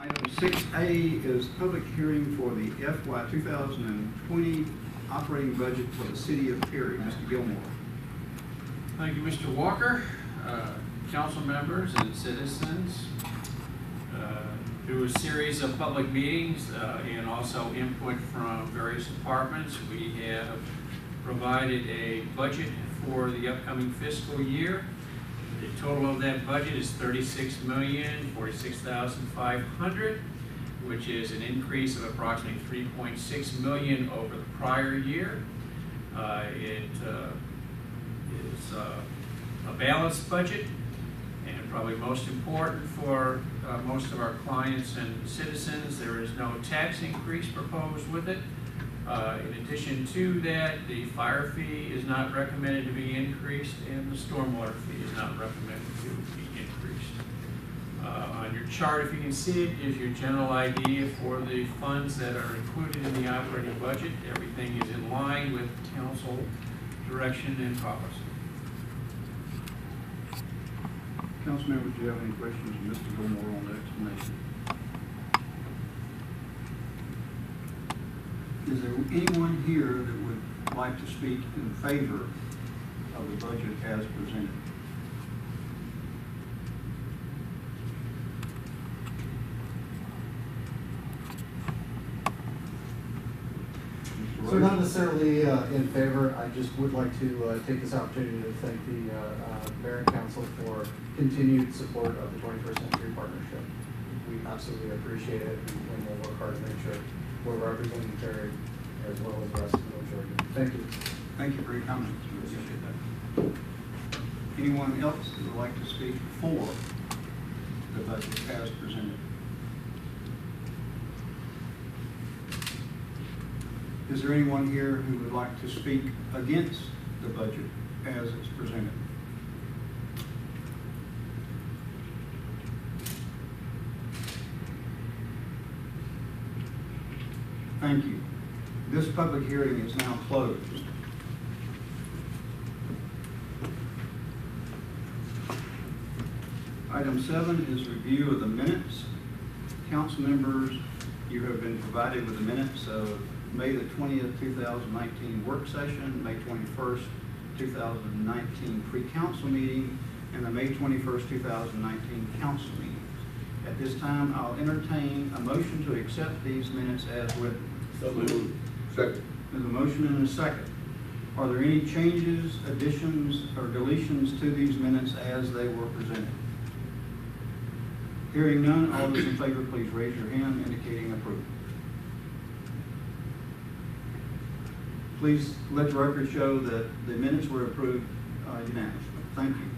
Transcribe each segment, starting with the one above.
Item 6A is public hearing for the FY 2020 operating budget for the city of Perry. Mr. Gilmore. Thank you, Mr. Walker. Council members and citizens, through a series of public meetings and also input from various departments, we have provided a budget for the upcoming fiscal year. The total of that budget is $36,046,500, which is an increase of approximately $3.6 million over the prior year. It is a balanced budget, and probably most important for most of our clients and citizens, there is no tax increase proposed with it. In addition to that, the fire fee is not recommended to be increased, and the stormwater fee is not recommended to be increased. On your chart, if you can see it, is your general idea for the funds that are included in the operating budget. Everything is in line with council direction and policy. Council members, do you have any questions of Mr. Gilmore on the explanation? Is there anyone here that would like to speak in favor of the budget as presented? So not necessarily in favor. I just would like to take this opportunity to thank the Mayor and Council for continued support of the 21st Century Partnership. We absolutely appreciate it, and we'll work hard to make sure we're representing Terry as well as the rest of the Georgia. Thank you. Thank you for your comments. We appreciate that. Anyone else that would like to speak for the budget as presented? Is there anyone here who would like to speak against the budget as it's presented? Thank you. This public hearing is now closed. Item 7 is review of the minutes. Council members, you have been provided with the minutes of May the 20th, 2019 work session, May 21st, 2019 pre-council meeting, and the May 21st, 2019 council meeting. At this time, I'll entertain a motion to accept these minutes as written. So moved. Second. There's a motion and a second. Are there any changes, additions, or deletions to these minutes as they were presented? Hearing none, all those in favor, please raise your hand indicating approval. Please let the record show that the minutes were approved unanimously. Thank you.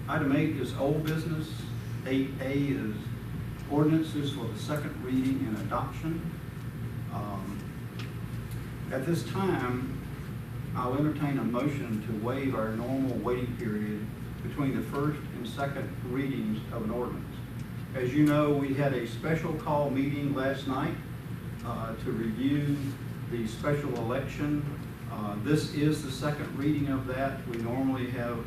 Item 8 is old business. 8A is ordinances for the second reading and adoption. At this time, I'll entertain a motion to waive our normal waiting period between the first and second readings of an ordinance. As you know, we had a special call meeting last night to review the special election. This is the second reading of that. We normally have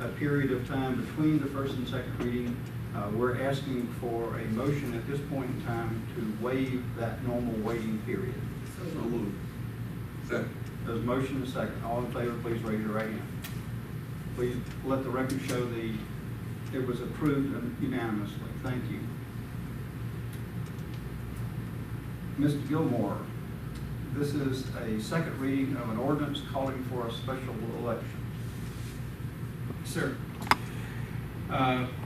a period of time between the first and second reading. We're asking for a motion at this point in time to waive that normal waiting period. So moved. Second. There's a motion and a second. All in favor, please raise your right hand. Please let the record show it was approved unanimously. Thank you. Mr. Gilmore, this is a second reading of an ordinance calling for a special election. Sir,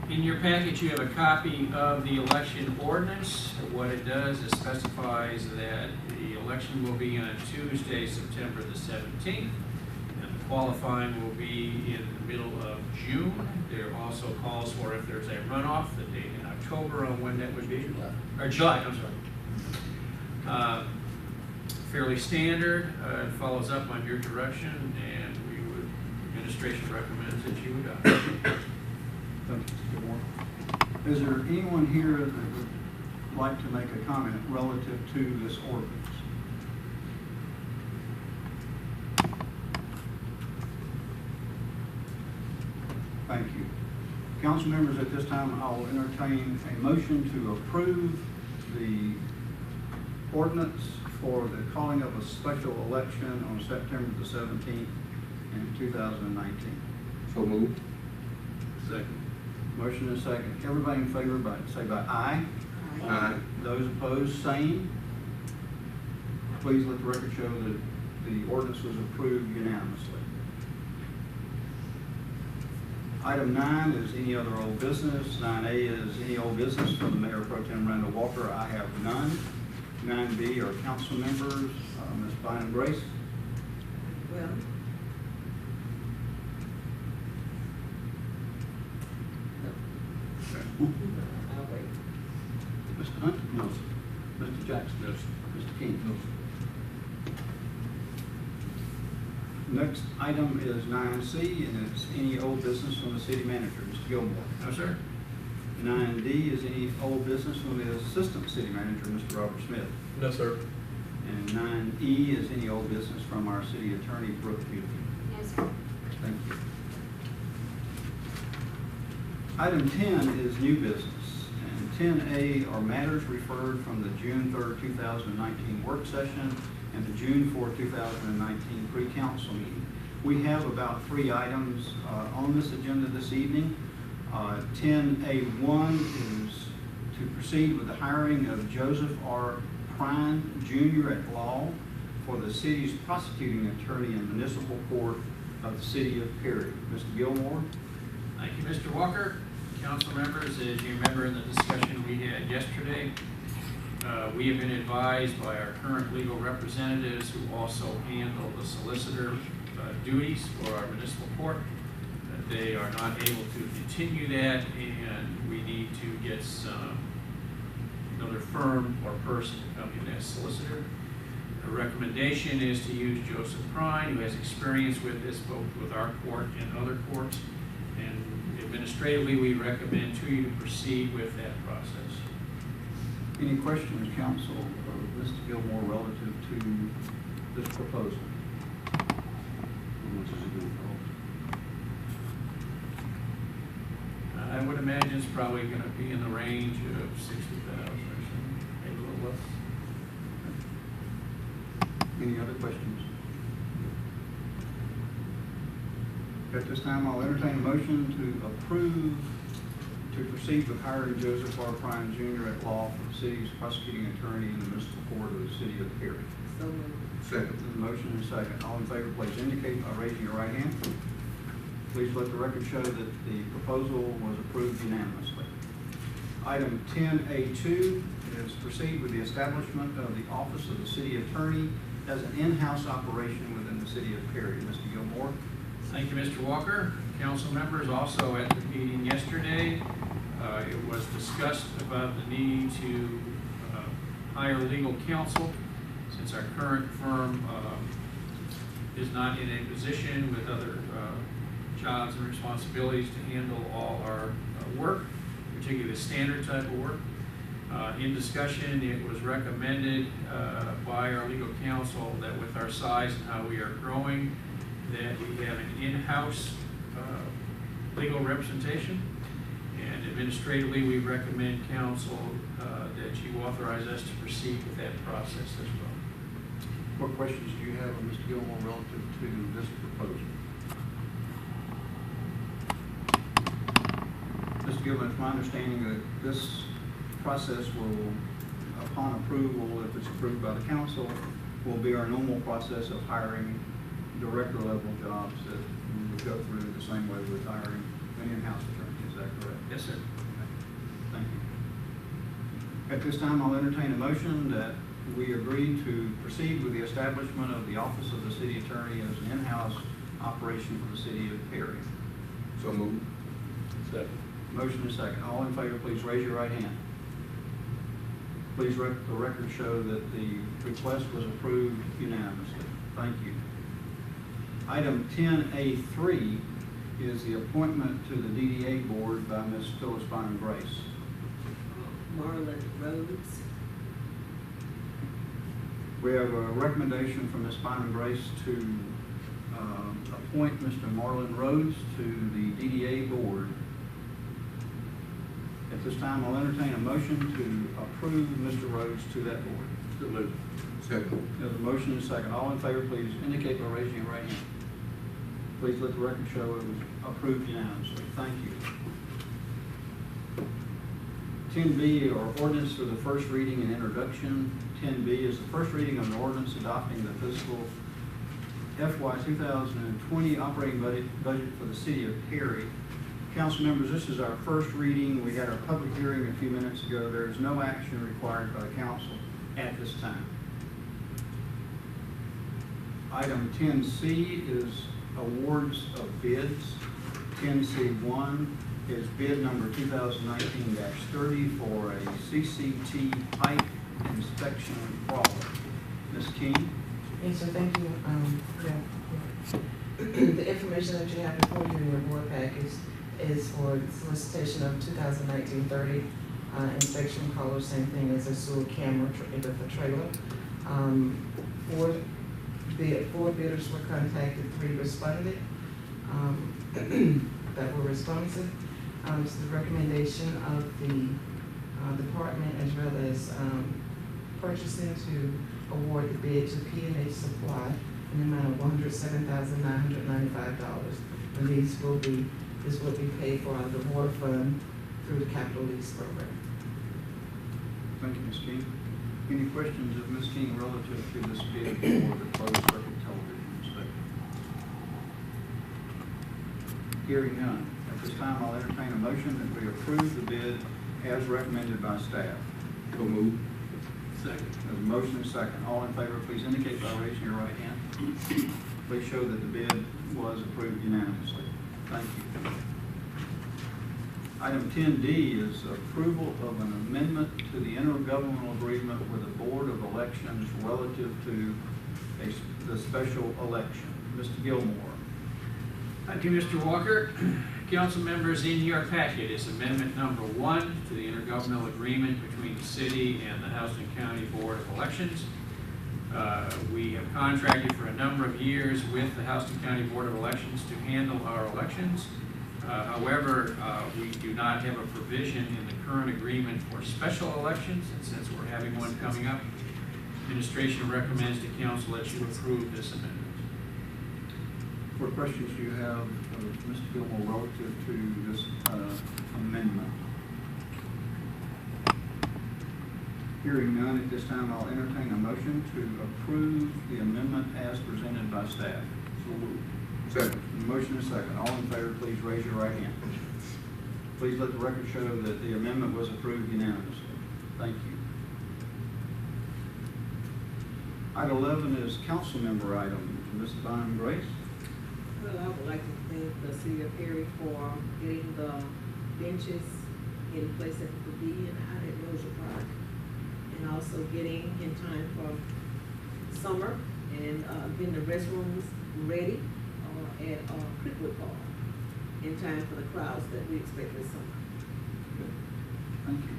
in your package you have a copy of the election ordinance. What it does is specifies that the election will be on Tuesday, September the 17th, and the qualifying will be in the middle of June. There also calls for, if there's a runoff, the date in October on when that would be, or July, I'm sorry. Fairly standard. It follows up on your direction, and administration recommends that you adopt. Thank you, Mr. Gilmore. Is there anyone here that would like to make a comment relative to this ordinance? Thank you. Council members, at this time, I will entertain a motion to approve the ordinance for the calling of a special election on September the 17th in 2019. So move. Second. Motion is second. Everybody in favor, say by aye. Aye. Those opposed, same. Please let the record show that the ordinance was approved unanimously. Item 9 is any other old business. 9A is any old business from the Mayor Pro Tem Randall Walker. I have none. 9B are council members. Ms. Bynum Grace. Well, I'll wait. Mr. Hunt? No. Mr. Jackson? Yes. Mr. King? Next item is 9C, and it's any old business from the city manager, Mr. Gilmore. No, sir. 9D is any old business from the assistant city manager, Mr. Robert Smith. No, sir. And 9E is any old business from our city attorney, Brooke Beauty. Yes, sir. Thank you. Item 10 is new business, and 10A are matters referred from the June 3rd, 2019 work session and the June 4th, 2019 pre-council meeting. We have about 3 items on this agenda this evening. 10A1 is to proceed with the hiring of Joseph R. Prine, Jr. at law for the city's prosecuting attorney in municipal court of the city of Perry. Mr. Gilmore? Thank you, Mr. Walker. Council members, as you remember in the discussion we had yesterday, we have been advised by our current legal representatives who also handle the solicitor duties for our municipal court that they are not able to continue that, and we need to get another firm or person to come in as solicitor. The recommendation is to use Joseph Prine, who has experience with this both with our court and other courts. And administratively, we recommend to you to proceed with that process. Any questions, council, of Mr. Gilmore relative to this proposal? How much is it going to cost? I would imagine it's probably going to be in the range of 60,000 or something, maybe a little less. Any other questions? At this time, I'll entertain a motion to approve to proceed with hiring Joseph R. Prine Jr. at law for the city's prosecuting attorney in the municipal court of the city of Perry. So moved. Second. The motion is second. All in favor, please indicate by raising your right hand. Please let the record show that the proposal was approved unanimously. Item 10A2 is proceed with the establishment of the office of the city attorney as an in-house operation within the city of Perry. Mr. Gilmore? Thank you, Mr. Walker. Council members, also at the meeting yesterday, it was discussed about the need to hire legal counsel since our current firm is not in a position with other jobs and responsibilities to handle all our work, particularly the standard type of work. In discussion, it was recommended by our legal counsel that with our size and how we are growing, that we have an in-house legal representation. And administratively, we recommend counsel that you authorize us to proceed with that process as well. What questions do you have of Mr. Gilmore relative to this proposal? Mr. Gilmore, it's my understanding that this process will, upon approval, if it's approved by the council, will be our normal process of hiring director level jobs that we would go through the same way with hiring an in-house attorney. Is that correct? Yes, sir. Thank you. At this time, I'll entertain a motion that we agree to proceed with the establishment of the office of the city attorney as an in-house operation for the city of Perry. So move. Second. Motion is second. All in favor, please raise your right hand. Please let the record show that the request was approved unanimously. Thank you. Item 10A3 is the appointment to the DDA board by Ms. Phyllis Bynum Grace. Marlon Rhodes. We have a recommendation from Ms. Bynum Grace to appoint Mr. Marlon Rhodes to the DDA board At this time, I'll entertain a motion to approve Mr. Rhodes to that board. So moved. Second. There's a motion and a second. All in favor, please indicate by raising your right hand. Please let the record show it was approved unanimously. Thank you. 10B are ordinance for the first reading and introduction. 10B is the first reading of an ordinance adopting the fiscal FY 2020 operating budget for the city of Perry. Council members, this is our first reading. We had our public hearing a few minutes ago. There is no action required by the council at this time. Item 10C is awards of bids. 10C1 is bid number 2019-30 for a CCT pipe inspection crawler. Ms. King? Yes, sir, thank you. The information that you have before you in your board package is for solicitation of 2019-30 inspection crawler, same thing as a sewer camera with a trailer. Four bidders were contacted, 3 responded that were responsive. So the recommendation of the department as well as purchasing to award the bid to P&H Supply in the amount of $107,995. And this will be paid for out of the water fund through the capital lease program. Thank you, Ms. King. Any questions of Ms. King relative to this bid for the closed circuit television inspection? Hearing none. At this time, I'll entertain a motion that we approve the bid as recommended by staff. So moved. Second. There's a motion and a second. All in favor, please indicate by raising your right hand. Please show that the bid was approved unanimously. Thank you. Item 10D is approval of an amendment to the intergovernmental agreement with the Board of Elections relative to the special election. Mr. Gilmore. Thank you, Mr. Walker. Council members, in your packet is amendment number 1 to the intergovernmental agreement between the city and the Houston County Board of Elections. We have contracted for a number of years with the Houston County Board of Elections to handle our elections. However, we do not have a provision in the current agreement for special elections, and since we're having one coming up, administration recommends to council that you approve this amendment. What questions do you have of Mr. Gilmore relative to this amendment? Hearing none, at this time I'll entertain a motion to approve the amendment as presented by staff. So moved. Second. Motion is second. All in favor, please raise your right hand. Please let the record show that the amendment was approved unanimously. Thank you. Item 11 is council member items. Ms. Bynum Grace. Well, I would like to thank the city of Perry for getting the benches in place that it could be and out at Rosa Park. And also getting in time for summer and getting the restrooms ready at Creekwood Park in time for the crowds that we expect this summer. Good. Thank you.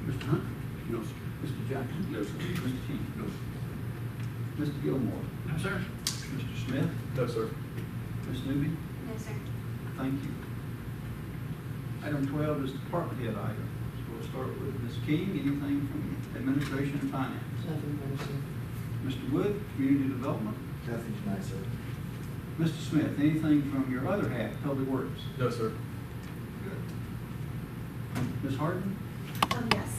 Mr. Hunt? No, sir. Mr. Jackson? No, sir. Mr. King? No, sir. Mr. Gilmore? No, sir. Mr. Smith? No, sir. Ms. Newby? No, sir. Thank you. Item 12 is department head item. So we'll start with Ms. King. Anything from administration and finance? Nothing for this year. Mr. Wood, community development? Nothing tonight, sir. Mr. Smith, anything from your other half, public works? No, sir. Good. Ms. Harden? Yes.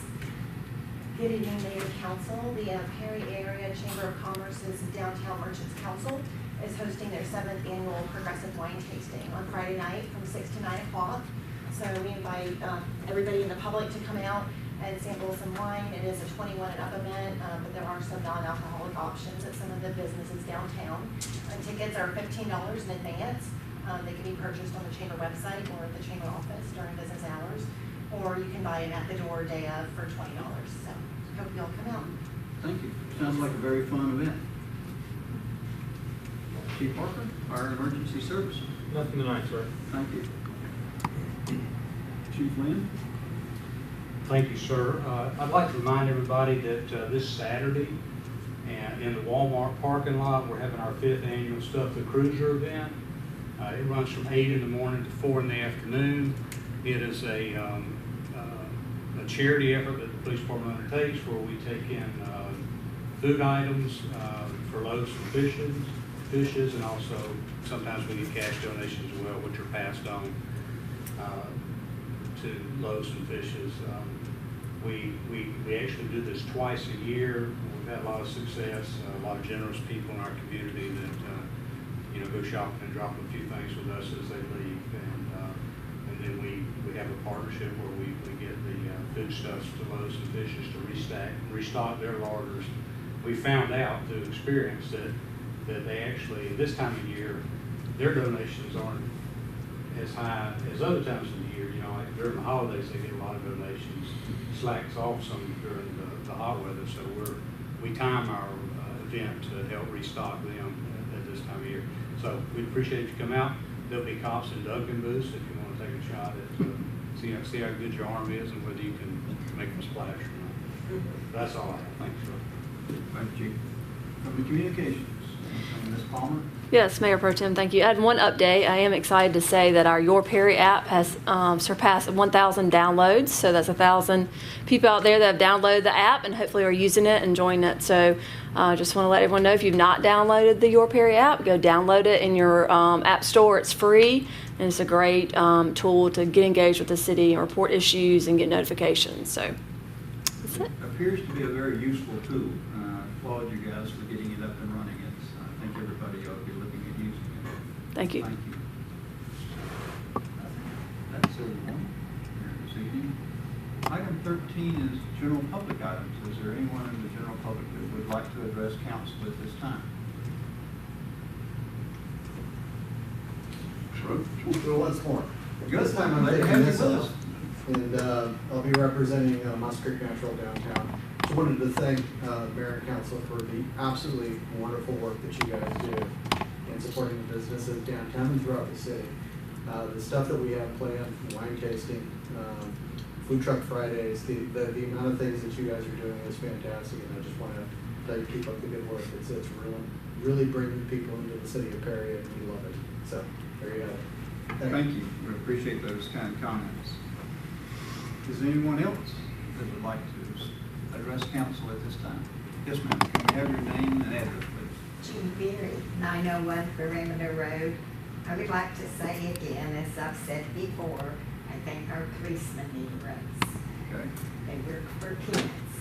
Good evening, Mayor and Council. The Perry Area Chamber of Commerce's Downtown Merchants Council is hosting their 7th annual progressive wine tasting on Friday night from 6 to 9 o'clock. So we invite everybody in the public to come out and sample some wine. It is a 21 and up event, but there are some non-alcoholic options at some of the businesses downtown. Tickets are $15 in advance. They can be purchased on the chamber website or at the chamber office during business hours, or you can buy them at the door day of for $20. So hope you'll come out. Thank you. Sounds like a very fun event. Chief Parker, Fire and Emergency Services. Nothing tonight, sir. Thank you. Chief Lynn? Thank you, sir. I'd like to remind everybody that this Saturday, and in the Walmart parking lot, we're having our 5th annual Stuff the Cruiser event. It runs from 8 in the morning to 4 in the afternoon. It is a charity effort that the police department undertakes where we take in food items for Loaves and Fishes, and also sometimes we get cash donations as well, which are passed on to Loaves and Fishes. We actually do this twice a year. We've had a lot of success, a lot of generous people in our community that go shopping and drop a few things with us as they leave, and then we have a partnership where we get the foodstuffs to Loaves and Fishes to restock their larders. We found out through experience that they actually, this time of year, their donations aren't as high as other times of the year. Like during the holidays, they get a lot of donations. Slacks off some during the hot weather, so we time our event to help restock them at this time of year. So we appreciate you come out. There'll be cops in Duncan booths if you want to take a shot at see how good your arm is and whether you can make them splash or not. That's all I have. Thanks, sir. Thank you. From the communications, Ms. Palmer? Yes, Mayor Pro Tem, thank you. I had one update. I am excited to say that our Your Perry app has surpassed 1,000 downloads. So that's 1,000 people out there that have downloaded the app and hopefully are using it and enjoying it. So just want to let everyone know, if you've not downloaded the Your Perry app, go download it in your app store. It's free, and it's a great tool to get engaged with the city and report issues and get notifications. So that's it. Appears to be a very useful tool. Applaud you guys for getting it up and running. I think everybody ought to be looking at using it. Thank you. Thank you. That's everyone here this evening. Item 13 is general public items. Is there anyone in the general public that would like to address council at this time? Well, once more. Good. This time I'm Glad to taking have you this with up, us. and I'll be representing Moss Creek Natural downtown. Just wanted to thank Mayor and Council for the absolutely wonderful work that you guys do in supporting the businesses downtown and throughout the city. The stuff that we have planned, wine tasting, food truck Fridays, the amount of things that you guys are doing is fantastic, and I just want to tell you, keep up the good work. It's really bringing people into the city of Perry, and we love it. So there you go. Thank you. We appreciate those kind of comments. Is there anyone else that would like to address council at this time? Yes, ma'am. Can we have your name and address, please? Jean Berry, 901 Perimeter Road. I would like to say again, as I've said before, I think our policemen need a raise. Okay. They work for peanuts.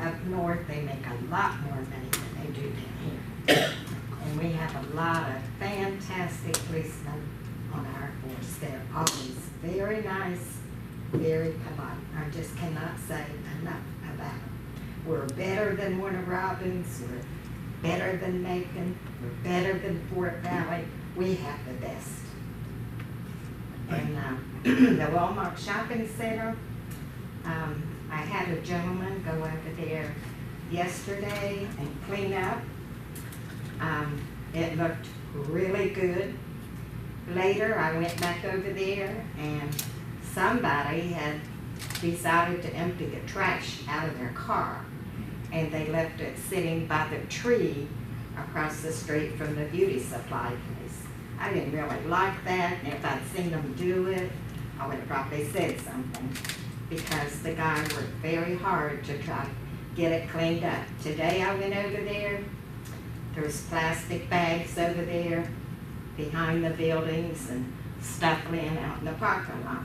Up north, they make a lot more money than they do down here. And we have a lot of fantastic policemen on our force. They're always very nice, very polite. I just cannot say enough about them. We're better than Warner Robins. We're better than Macon. We're better than Fort Valley. We have the best. And the Walmart Shopping Center, I had a gentleman go over there yesterday and clean up. It looked really good. Later, I went back over there and somebody had decided to empty the trash out of their car, and they left it sitting by the tree across the street from the beauty supply place. I didn't really like that, and if I'd seen them do it, I would have probably said something, because the guy worked very hard to try to get it cleaned up. Today I went over there, there's plastic bags over there behind the buildings and stuff laying out in the parking lot.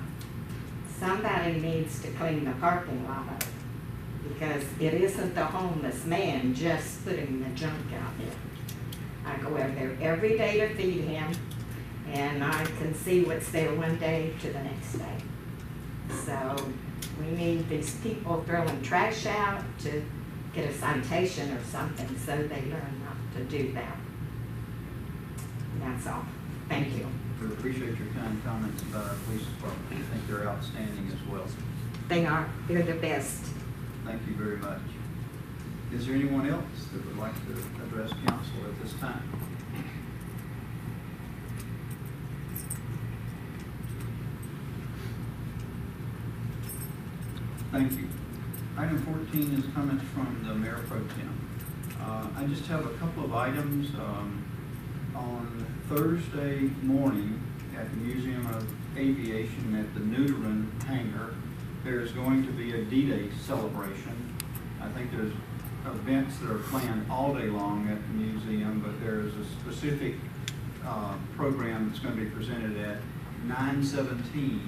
Somebody needs to clean the parking lot up, because it isn't the homeless man just putting the junk out there. I go over there every day to feed him, and I can see what's there one day to the next day. So we need these people throwing trash out to get a citation or something, so they learn not to do that. And that's all. Thank you. We appreciate your kind comments about our police department. I think they're outstanding as well. They are. They're the best. Thank you very much. Is there anyone else that would like to address council at this time? Thank you. Item 14 is comments from the Mayor Pro Tem. I just have a couple of items. On Thursday morning at the Museum of Aviation at the Newtown hangar. There's going to be a D-Day celebration. I think there's events that are planned all day long at the museum, but there's a specific program that's going to be presented at 9:17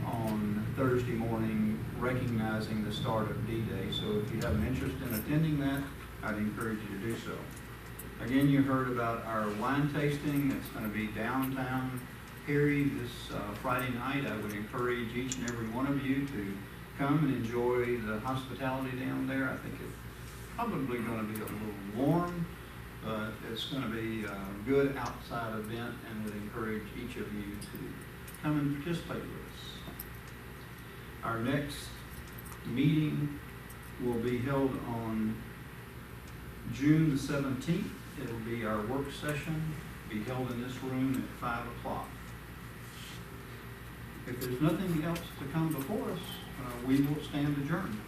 on Thursday morning, recognizing the start of D-Day. So if you have an interest in attending that, I'd encourage you to do so. Again, you heard about our wine tasting. It's going to be downtown Perry this Friday night. I would encourage each and every one of you to come and enjoy the hospitality down there. I think it's probably going to be a little warm, but it's going to be a good outside event, and would encourage each of you to come and participate with us. Our next meeting will be held on June the 17th. It'll be our work session, be held in this room at 5 o'clock. If there's nothing else to come before us, we will stand adjourned.